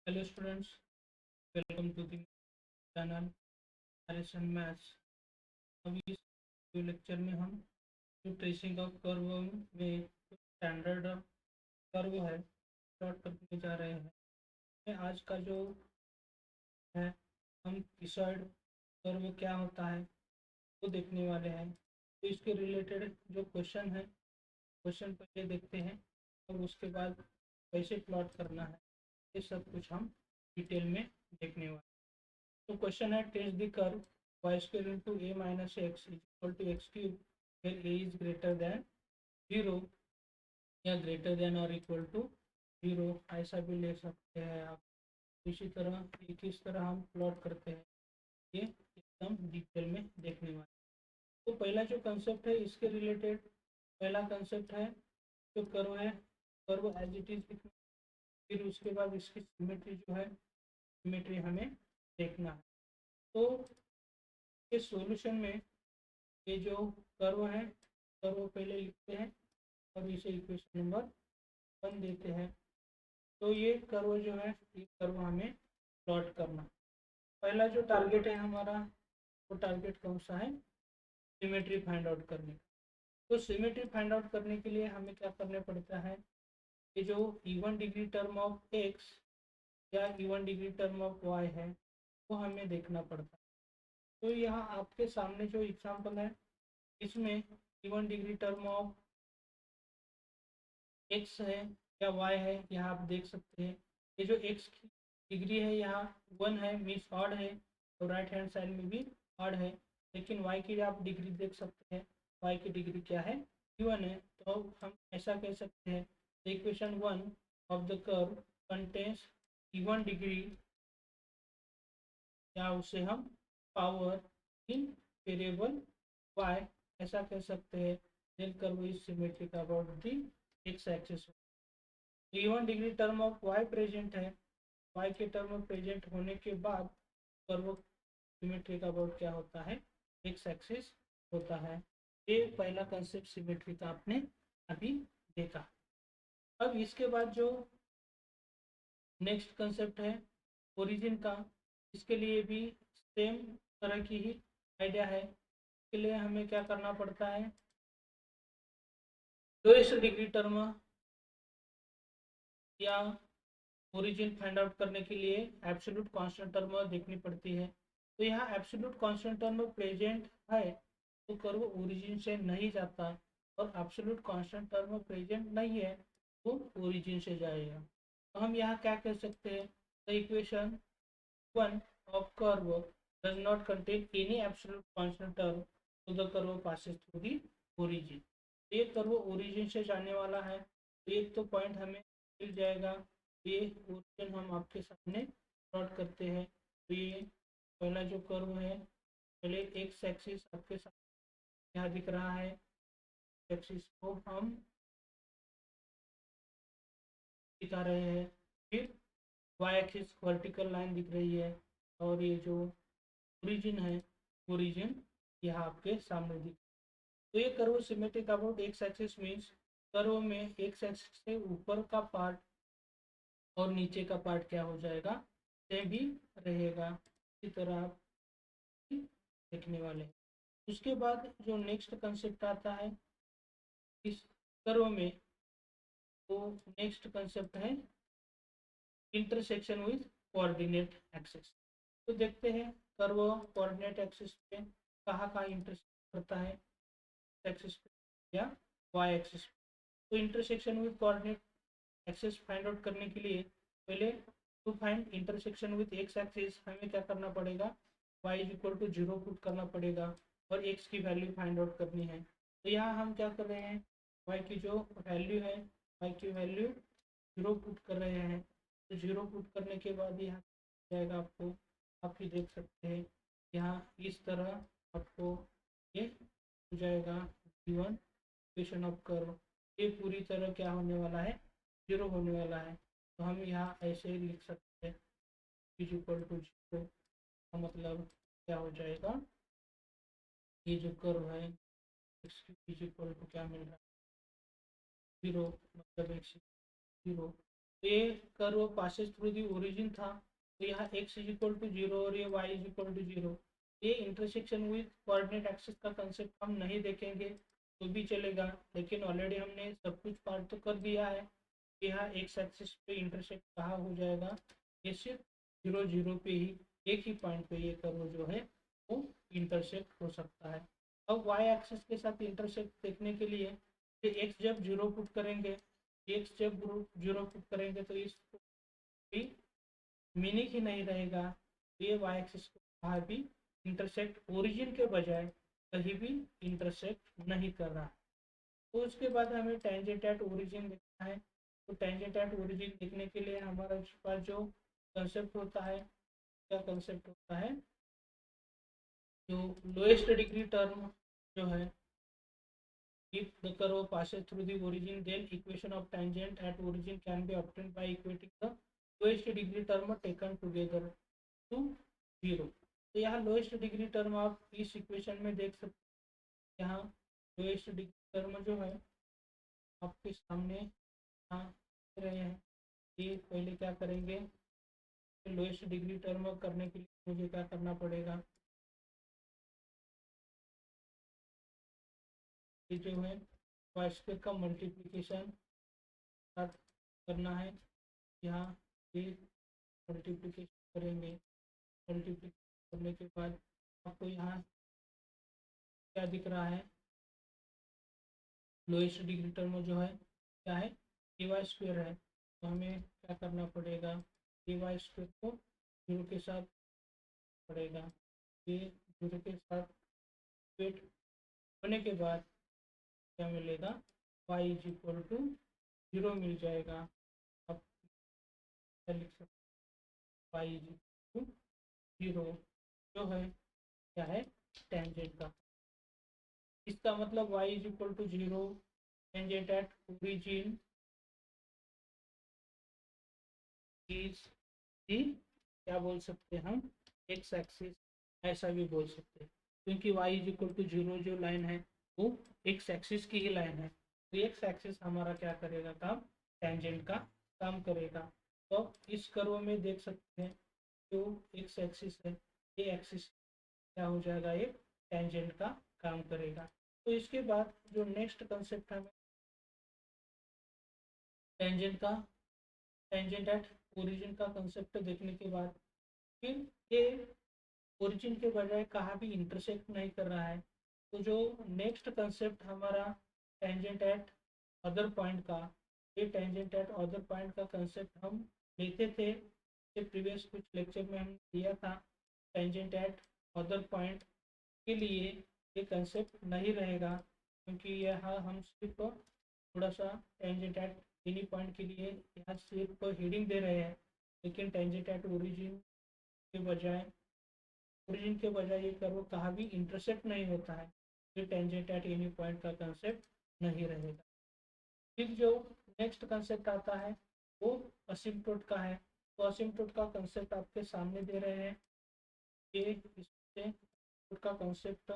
Hello students, welcome to the channel एरिसन maths. अभी इस लेक्चर में हम जो ट्रेसिंग ऑफ कर्व में स्टैंडर्ड कर्व है प्लॉट करने जा रहे हैं। आज का जो है हम किसॉइड कर्व क्या होता है वो देखने वाले हैं। तो इसके रिलेटेड जो क्वेश्चन है, क्वेश्चन पहले देखते हैं और उसके बाद कैसे प्लॉट करना है ये सब कुछ हम डिटेल में देखने वाले हैं। तो क्वेश्चन है test the curve y square into a minus x is equal to x cube where a is greater than 0 या greater than or equal to 0, ऐसा भी ले सकते हैं आप। इसी तरह ये किस तरह हम प्लॉट करते हैं ये एकदम डिटेल में देखने वाले। तो पहला जो कंसेप्ट है इसके रिलेटेड पहला कंसेप्ट है जो कर्व है, कर्व एज इट इज लिखना। फिर उसके बाद इसकी सिमेट्री जो है, सिमेट्री हमें देखना है। तो इस सॉल्यूशन में ये जो कर्व है, कर्व पहले लिखते हैं और इसे इक्वेशन नंबर 1 देते हैं। तो ये कर्व जो है, ये कर्व हमें प्लॉट करना। पहला जो टारगेट है हमारा, वो टारगेट कौन सा है? सिमेट्री फाइंड आउट करने का। तो सिमेट्री फाइंड आउट करने के लिए हमें क्या करना पड़ता है? ये जो even degree term of X या even degree term of Y है वो हमें देखना पड़ता है। तो यहाँ आपके सामने जो एग्जाम्पल है इसमें even degree term of x है या वाई है, यहाँ आप देख सकते हैं। ये जो एक्स की डिग्री है यहाँ 1 है, मीन्स ऑड है, और राइट हैंड साइड में भी ऑड है। लेकिन वाई की आप डिग्री देख सकते हैं, वाई की डिग्री क्या है? इवन है। तो हम ऐसा कह सकते हैं equation 1 of the curve contains even degree, या उसे हम पावर इन वेरिएबल वाई ऐसा कह सकते हैं। Then curve is symmetric about the x axis. Even degree term of y present है, वाई के टर्म प्रेजेंट होने के बाद कर्व सिमेट्री का अबाउट क्या होता है? एक्स एक्सिस होता है। ये पहला कंसेप्ट सिमेट्री का आपने अभी देखा। अब इसके बाद जो नेक्स्ट कंसेप्ट है ओरिजिन का, इसके लिए भी सेम तरह की ही आइडिया है। इसके लिए हमें क्या करना पड़ता है? लोएस्ट डिग्री टर्म या ओरिजिन फाइंड आउट करने के लिए एब्सोल्यूट कांस्टेंट टर्म देखनी पड़ती है। तो यहाँ एब्सोल्यूट कांस्टेंट टर्म प्रेजेंट है तो कर्व ओरिजिन से नहीं जाता, और एब्सोल्यूट कांस्टेंट टर्म प्रेजेंट नहीं है तो ओरिजिन से जाएगा। तो हम यहाँ क्या कह सकते हैं? The equation 1 of curve does not contain any absolute constant term, so the curve passes through the origin। ये कर्व ओरिजिन से जाने वाला है, तो एक तो पॉइंट हमें मिल जाएगा। ये ओरिजिन हम आपके सामने प्लॉट करते हैं। तो ये पहला जो कर्व है, पहले एक्स एक्सिस आपके सामने यहाँ दिख रहा है, एक्सिस को हम दिखा रहे हैं। फिर वाई एक्सिस वर्टिकल लाइन दिख रही है, और ये जो ओरिजिन है, ओरिजिन यहाँ आपके सामने दिख। तो ये curve symmetric about x axis means curve में एक्स एक्सिस से ऊपर का पार्ट और नीचे का पार्ट क्या हो जाएगा? सेम ही रहेगा। इसी तरह आप देखने वाले हैं। उसके बाद जो नेक्स्ट कंसेप्ट आता है इस कर्व में, तो नेक्स्ट कंसेप्ट है इंटरसेक्शन विथ कोऑर्डिनेट एक्सिस। तो देखते हैं कर्व कोऑर्डिनेट एक्सिस पे कहाँ कहाँ इंटरसेक्ट करता है, एक्सिस पे या वाई एक्सिस। तो intersection with coordinate axis find out करने के लिए पहले to find intersection with x axis हमें क्या करना पड़ेगा? y is equal to 0 put करना पड़ेगा और x की वैल्यू फाइंड आउट करनी है। तो यहाँ हम क्या कर रहे हैं? y की जो वैल्यू है, y की वैल्यू 0 पुट कर रहे हैं। तो 0 पुट करने के बाद यहाँ जाएगा आपको, आप ही देख सकते हैं यहाँ इस तरह आपको ये हो जाएगा गिवन इक्वेशन ऑफ कर्व। ये पूरी तरह क्या होने वाला है? 0 होने वाला है। तो हम यहाँ ऐसे ही लिख सकते हैं इज इक्वल टू 0 का मतलब क्या हो जाएगा? ये जो कर्व है एक्स इज इक्वल टू क्या मिल रहा है? 0, मतलब एक्स 0। ये curve passes through the origin था, तो यहाँ x इज इक्वल टू 0 और ये y इज इक्वल टू 0। ये इंटरसेक्शन विद कोऑर्डिनेट एक्सिस का कंसेप्ट हम नहीं देखेंगे तो भी चलेगा, लेकिन ऑलरेडी हमने सब कुछ पार्ट तो कर दिया है। यहाँ एक्स एक्सिस पे इंटरसेक्ट कहाँ हो जाएगा, ये सिर्फ 0 0 पे ही, एक ही पॉइंट पे ये कर्व जो है वो इंटरसेक्ट हो सकता है। अब y एक्सिस के साथ इंटरसेक्ट देखने के लिए ये x जब 0 पुट करेंगे, x जब 0 पुट करेंगे तो इस मीनिंग ही नहीं रहेगा। ये y एक्सिस को कहाँ भी इंटरसेक्ट ओरिजिन के बजाय कहीं भी इंटरसेक्ट नहीं कर रहा है। तो उसके बाद हमें टेंजेंट एट ओरिजिन देखना है। तो टेंजेंट एट ओरिजिन देखने के लिए हमारा पास जो कंसेप्ट होता है, क्या कंसेप्ट होता है, जो लोएस्ट डिग्री टर्म जो है, if the curve passes through the origin then equation of tangent at origin can be obtained by equating the lowest degree term taken together to 0। तो यहाँ लोएस्ट डिग्री टर्म आप इस equation में देख सकते हैं। यहाँ लोएस्ट डिग्री टर्म जो है आपके सामने यहाँ रहे हैं। ये पहले क्या करेंगे, लोएस्ट डिग्री टर्म करने के लिए मुझे क्या करना पड़ेगा, ये जो है वाई स्क्वायर का मल्टीप्लिकेशन करना है। यहाँ ये मल्टीप्लिकेशन करेंगे, मल्टीप्लिकेशन करने के बाद आपको यहाँ क्या दिख रहा है, लोएस्ट डिग्री टर्म जो है क्या है, ए वाई स्क्वायर है। तो हमें क्या करना पड़ेगा, ए वाई स्क्वायर को 0 के साथ पड़ेगा। ये 0 के साथ वेट होने के बाद क्या मिलेगा, y इज इक्वल टू 0 मिल जाएगा। अब क्या लिख सकते, y इज इक्वल टू 0 जो है क्या है, टेंजेंट का। इसका मतलब y is equal to 0 tangent at origin is the, क्या बोल सकते हैं हम, एक्स एक्सिस, ऐसा भी बोल सकते हैं, क्योंकि y इज इक्वल टू 0 जो लाइन है वो एक्स एक्सिस की ही लाइन है। तो एक्स एक्सिस हमारा क्या करेगा काम, टेंजेंट का काम करेगा। तो इस कर्व में देख सकते हैं जो एक्स एक्सिस है, ये एक्सिस क्या हो जाएगा, एक टेंजेंट का काम करेगा। तो इसके बाद जो नेक्स्ट कंसेप्ट हमें टेंजेंट का, टेंजेंट एट ओरिजिन का कंसेप्ट देखने के बाद फिर ये ओरिजिन के बजाय कहाँ भी इंटरसेक्ट नहीं कर रहा है, तो जो नेक्स्ट कंसेप्ट हमारा टेंजेंट एट अदर पॉइंट का, ये टेंजेंट एट अदर पॉइंट का कंसेप्ट हम लेते थे, ये प्रीवियस कुछ लेक्चर में हम दिया था। टेंजेंट एट अदर पॉइंट के लिए ये कंसेप्ट नहीं रहेगा, क्योंकि यहाँ हम सिर्फ थोड़ा सा टेंजेंट एट एनी पॉइंट के लिए यहाँ सिर्फ हेडिंग दे रहे हैं, लेकिन टेंजेंट एट ओरिजिन के बजाय, ओरिजिन के बजाय ये कर्व कहाँ भी इंटरसेक्ट नहीं होता है, ये टेंजेंट एट एनी पॉइंट का कंसेप्ट नहीं रहेगा। फिर जो नेक्स्ट कंसेप्ट आता है वो असिम्प्टोट का है। तो असिम्प्टोट का कंसेप्ट आपके सामने दे रहे हैं। ये इससे का कंसेप्ट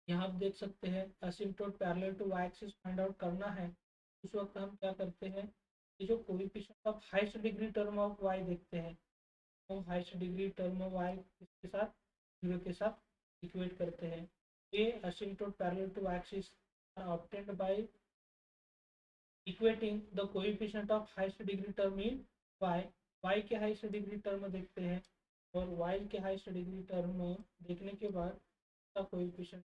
यहाँ आप देख सकते हैं, asymptote parallel to Y axis find out करना है। उस वक्त हम क्या करते हैं, ये जो coefficient of highest degree term of Y देखते हैं, तो highest degree term of Y इसके साथ 0 के साथ इक्वेट करते हैं। ये asymptote parallel to Y axis are obtained by equating the coefficient of highest degree term in Y. Y के हाईएस्ट डिग्री टर्म देखते हैं और वाई के हाईएस्ट डिग्री टर्म देखने के बाद का कोएफिशिएंट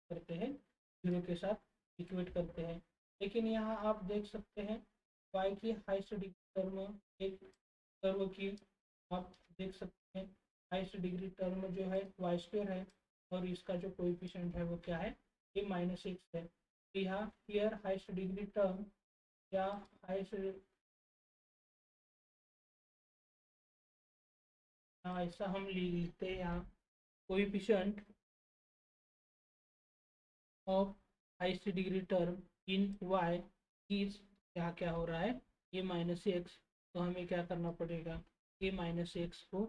करते हैं, 0 के साथ इक्वेट करते हैं। लेकिन यहाँ आप देख सकते हैं y की हाईएस्ट डिग्री टर्म, एक कर्व की आप देख सकते हैं हाईएस्ट डिग्री टर्म जो है वाई स्क्वायर है, और इसका जो कोएफिशिएंट है वो क्या है, ये -x है। तो यहाँ हियर हाईएस्ट डिग्री टर्म या हाईएस्ट, ऐसा हम लिखते हैं यहाँ, coefficient of highest degree term in y is, क्या क्या हो रहा है, ये -x। तो हमें क्या करना पड़ेगा, ये -x को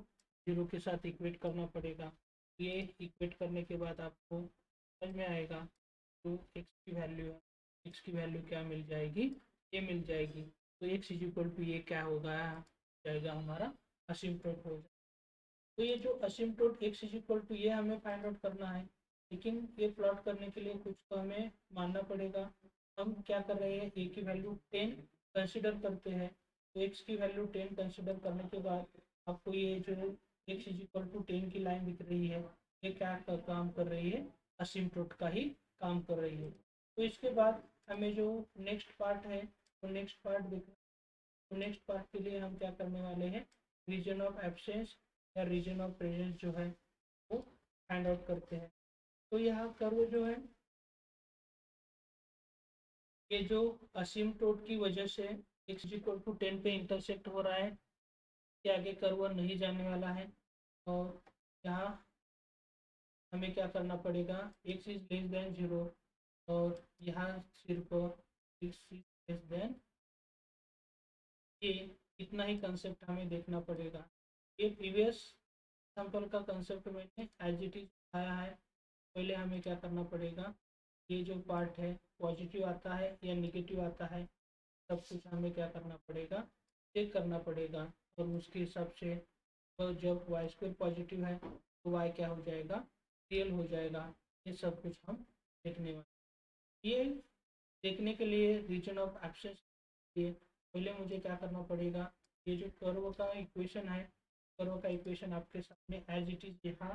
0 के साथ इक्वेट करना पड़ेगा। ये इक्वेट करने के बाद आपको समझ में आएगा तो x की वैल्यू है, x की वैल्यू क्या मिल जाएगी, ये मिल जाएगी। तो x इज इक्वल टू ये क्या होगा जाएगा हमारा असिम्प्टोट हो जाएगा। तो ये जो असिम्प्टोट x इज इक्वल टू ये हमें फाइंड आउट करना है, लेकिन ये प्लॉट करने के लिए कुछ तो हमें मानना पड़ेगा। हम क्या कर रहे हैं, a की वैल्यू 10 कंसिडर करते हैं। तो x की वैल्यू 10 कंसिडर करने के बाद आपको ये जो x इज इक्वल टू 10 की लाइन दिख रही है, ये क्या काम कर रही है, असिम्प्टोट का ही काम कर रही है। तो इसके बाद हमें जो नेक्स्ट पार्ट है वो नेक्स्ट पार्ट देखना। तो नेक्स्ट पार्ट के लिए हम क्या करने वाले हैं, रीजन ऑफ एब्सेंस या रीजन ऑफ प्रेजेंस जो है वो फाइंड आउट करते हैं। तो यहाँ कर्व जो है ये जो असिम्प्टोट की वजह से x इक्वल टू 10 पे इंटरसेक्ट हो रहा है, के आगे कर्व नहीं जाने वाला है। और यहाँ हमें क्या करना पड़ेगा, x इज लेस देन 0 और यहाँ सिर्फ x इज लेस देन, ये इतना ही कंसेप्ट हमें देखना पड़ेगा। ये प्रीवियस एग्जाम्पल का कंसेप्ट मैंने एज इट इज आया है। पहले हमें क्या करना पड़ेगा, ये जो पार्ट है पॉजिटिव आता है या निगेटिव आता है, सब कुछ हमें क्या करना पड़ेगा, चेक करना पड़ेगा। और उसके हिसाब से तो जब वाई स्क्वायर पॉजिटिव है तो वाई क्या हो जाएगा, रियल हो जाएगा। ये सब कुछ हम देखने वाले। ये देखने के लिए रीजन ऑफ एब्सेंस लिए पहले मुझे क्या करना पड़ेगा, ये जो कर्व का इक्वेशन है, कर्व का इक्वेशन आपके सामने एज इट इज यहाँ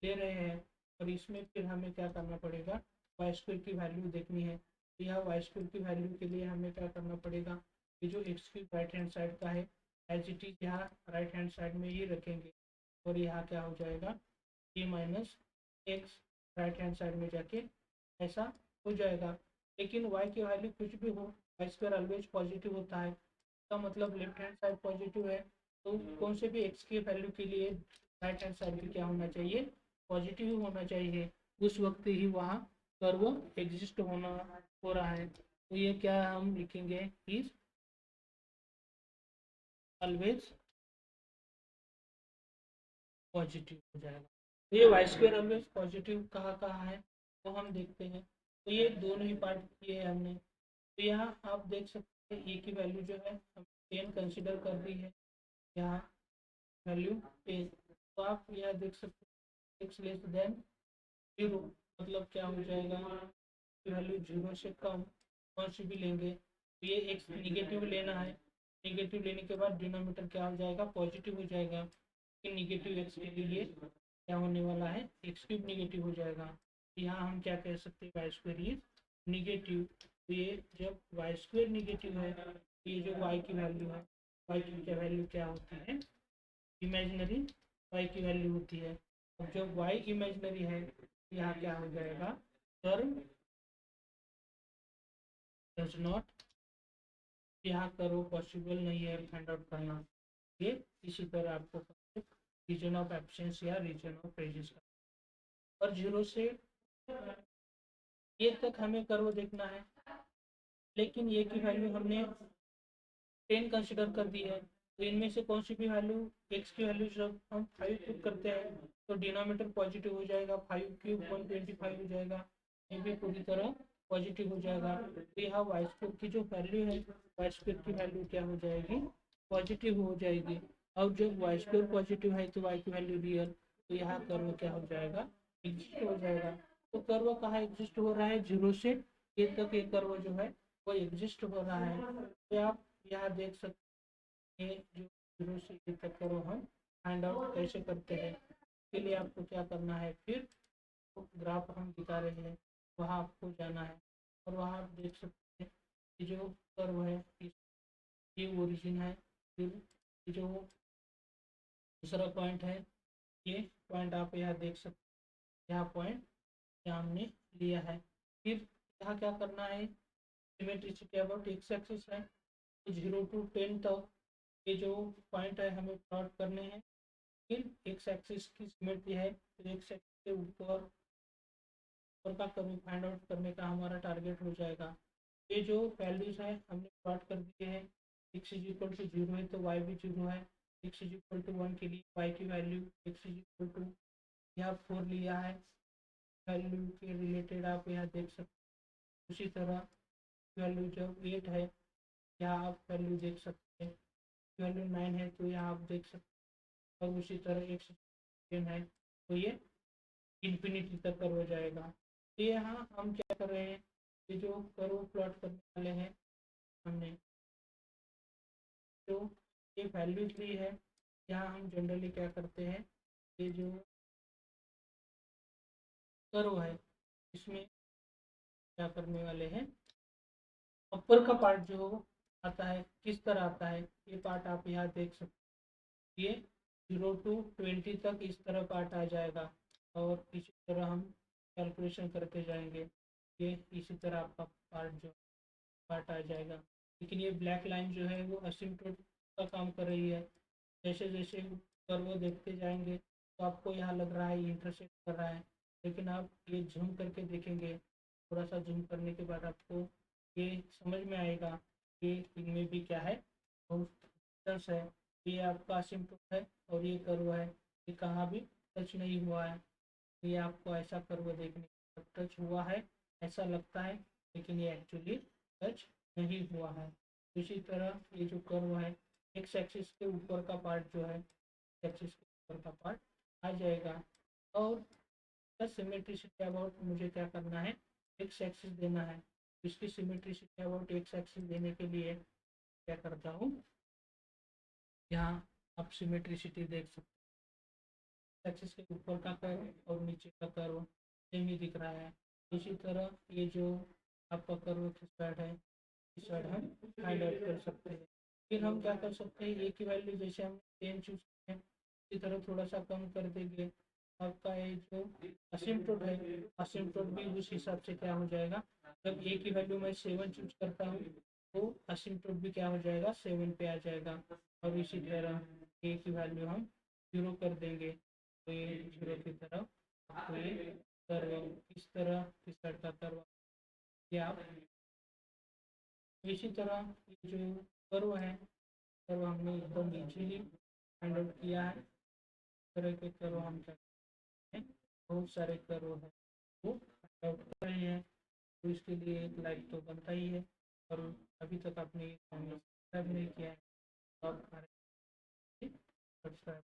ले रहे हैं। और इसमें फिर हमें क्या करना पड़ेगा, वाई स्क्वायर की वैल्यू देखनी है। तो यह वाई स्क्वायर की वैल्यू के लिए हमें क्या करना पड़ेगा, ये जो एक्स की राइट हैंड साइड का है एज इट इज यहाँ राइट हैंड साइड में ही रखेंगे। और यहाँ क्या हो जाएगा, A minus X right hand side में जाके ऐसा हो जाएगा। लेकिन y की वैल्यू कुछ भी हो, वाई स्क्वायर ऑलवेज पॉजिटिव होता है, इसका मतलब लेफ्ट हैंड साइड पॉजिटिव है। तो कौन से भी x की वैल्यू के लिए राइट हैंड साइड भी क्या होना चाहिए, पॉजिटिव ही होना चाहिए। उस वक्त ही वहाँ कर्व एग्जिस्ट हो रहा है। तो ये क्या हम लिखेंगे, इज ऑलवेज पॉजिटिव हो जाएगा। तो ये वाई स्क्वायर ऑलवेज पॉजिटिव कहाँ कहाँ है वो हम देखते हैं। तो ये दोनों ही पार्ट किए हैं हमने। तो यहाँ आप देख सकते हैं ए की वैल्यू जो है हम 10 कंसिडर कर दी है, यहाँ वैल्यू 10। तो आप यहाँ देख सकते हैं एक्स लेस देन 0 मतलब क्या हो जाएगा, वैल्यू 0 से कम कौन सी भी लेंगे। तो ये एक्स निगेटिव लेना है, निगेटिव लेने के बाद डिनोमीटर क्या हो जाएगा, पॉजिटिव हो जाएगा। कि निगेटिव एक्स के लिए क्या होने वाला है, एक्स क्यूब निगेटिव हो जाएगा। यहाँ हम क्या कह सकते हैं, वाई स्क्वायर इज निगेटिव। तो ये जब वाई स्क्वायर निगेटिव है, ये जो वाई की वैल्यू है, वाई की क्या वैल्यू क्या होती है, इमेजिनरी वाई की वैल्यू होती है। अब जब वाई इमेजिनरी है यहाँ क्या हो जाएगा, कर्व डज नॉट, यहाँ कर्व पॉसिबल नहीं है फाइंड आउट करना। ये इसी तरह आपको रीजन ऑफ एब्सेंस या रीजन ऑफ प्रेजेंस का, और 0 से ये तक हमें कर्व देखना है। लेकिन ये की वैल्यू हमने 10 कंसिडर कर दी है, तो इनमें से कौन सी भी वैल्यू, एक्स की वैल्यू जब हम 5 क्यूब करते हैं तो डिनोमीटर पॉजिटिव हो जाएगा, 5 क्यूब 125 हो जाएगा, ये भी पूरी तरह पॉजिटिव हो जाएगा। तो यहाँ वाई स्क्वायर की जो वैल्यू है, वाई स्क्वायर की वैल्यू क्या हो जाएगी, पॉजिटिव हो जाएगी। अब जब वाई स्क्वायर पॉजिटिव है तो वाई की वैल्यू रियल, तो यहाँ कर्व क्या हो जाएगा, एग्जिस्ट हो जाएगा। तो कर्व कहाँ एग्जिस्ट हो रहा है, 0 से ये तक ये कर्व जो है वो एग्जिस्ट हो रहा है। तो आप यहाँ देख सकते हैं जो 0 से ये तक कर्व हम फाइंड आउट कैसे करते हैं। इसके लिए आपको क्या करना है, फिर ग्राफ हम दिखा रहे हैं वहाँ आपको जाना है। और वहाँ आप देख सकते हैं कि जो कर्व है ये ओरिजिन है, फिर जो दूसरा पॉइंट है ये पॉइंट आप यहाँ देख सकते हैं, यहाँ पॉइंट यहाँ हमने लिया है। फिर यहाँ क्या करना है, सिमेट्रिसिटी अबाउट एक्स एक्सिस है, 0 to 10 तक ये जो पॉइंट है हमें प्लॉट करने हैं। फिर एक्स एक्सिस की सिमेट्री है, तो एक्स एक्सिस के ऊपर का कर्व फाइंड आउट करने का हमारा टारगेट हो जाएगा। ये जो वैल्यूज है हमने प्लॉट कर दिए हैं, एक्स इज इक्वल टू 0 है तो वाई भी 0 है, एक्स इज इक्वल टू 1 के लिए वाई की value x is equal to यहाँ 4 लिया है, वैल्यू के रिलेटेड आप यहाँ देख सकते हैं। उसी तरह वैल्यू जब 8 है यहाँ आप वैल्यू देख सकते हैं, वैल्यू 9 है तो यहाँ आप देख सकते हैं। और उसी तरह एक सेकेंड है तो ये इन्फिनिटी तक कर्व हो जाएगा। तो यहाँ हम क्या कर रहे हैं, ये जो कर्व प्लॉट करने वाले हैं हमने जो ये वैल्यूज ली है, यहाँ हम जनरली क्या करते हैं, ये जो कर्व है इसमें क्या करने वाले हैं, ऊपर का पार्ट जो आता है किस तरह आता है, ये पार्ट आप यहाँ देख सकते हैं, ये 0 to 20 तक इस तरह पार्ट आ जाएगा। और इसी तरह हम कैलकुलेशन करते जाएंगे, ये इसी तरह आपका पार्ट आ जाएगा। लेकिन ये ब्लैक लाइन जो है वो असिम्प्टोट का काम कर रही है। जैसे जैसे कर्व देखते जाएंगे तो आपको यहाँ लग रहा है इंटरसेक्ट कर रहा है, लेकिन आप ये जूम करके देखेंगे, थोड़ा सा जूम करने के बाद आपको ये समझ में आएगा कि इनमें भी क्या है, बहुत डिफरेंस है। ये आपका असिम्प्टोट है और ये कर्व है, ये कहाँ भी टच नहीं हुआ है। ये आपको ऐसा कर्व देखने को टच हुआ है ऐसा लगता है, लेकिन ये एक्चुअली टच नहीं हुआ है। इसी तरह ये जो कर्व है, एक्स एक्सिस के ऊपर का पार्ट जो है, एक्सिस के ऊपर का पार्ट आ जाएगा। और सिमेट्रिसिटी अबाउट मुझे क्या करना है, एक्स एक्सिस देना है। इसकी सिमेट्रिसिटी अबाउट एक्स एक्सिस देने के लिए क्या करता हूँ, यहाँ आप सिमेट्रिसिटी देख सकते हैं, एक्सिस के ऊपर का कर्व और नीचे का कर्व सेम ही दिख रहा है। इसी तरह ये जो आपका कर्व किस साइड है, इस साइड हम फाइंड आउट कर सकते हैं। फिर हम क्या कर सकते हैं, ए की वैल्यू जैसे हम 10 चूज करें इसी तरह थोड़ा सा कम कर देंगे, आपका ये जो असिम्प्टोट है, असिम्प्टोट भी उस हिसाब से क्या हो जाएगा, जब ए की वैल्यू मैं 7 चूज करता हूँ तो असिम्प्टोट भी क्या हो जाएगा, 7 पे आ जाएगा। और इसी तरह ए की वैल्यू हम 0 कर देंगे तो ये 0 की तरफ आपको ये कर्व इस तरह इस साइड का कर्व या आप इसी तरह ये जो कर्व है, कर्व हमने एकदम इजीली फाइंड आउट किया है। इस तरह के कर्व हम करते हैं, बहुत सारे कर्व है वो फाइंड आउट कर रहे हैं, तो इसके लिए एक लाइक तो बनता ही है। और अभी तक आपने सब्सक्राइब नहीं किया है तो आप सब्सक्राइब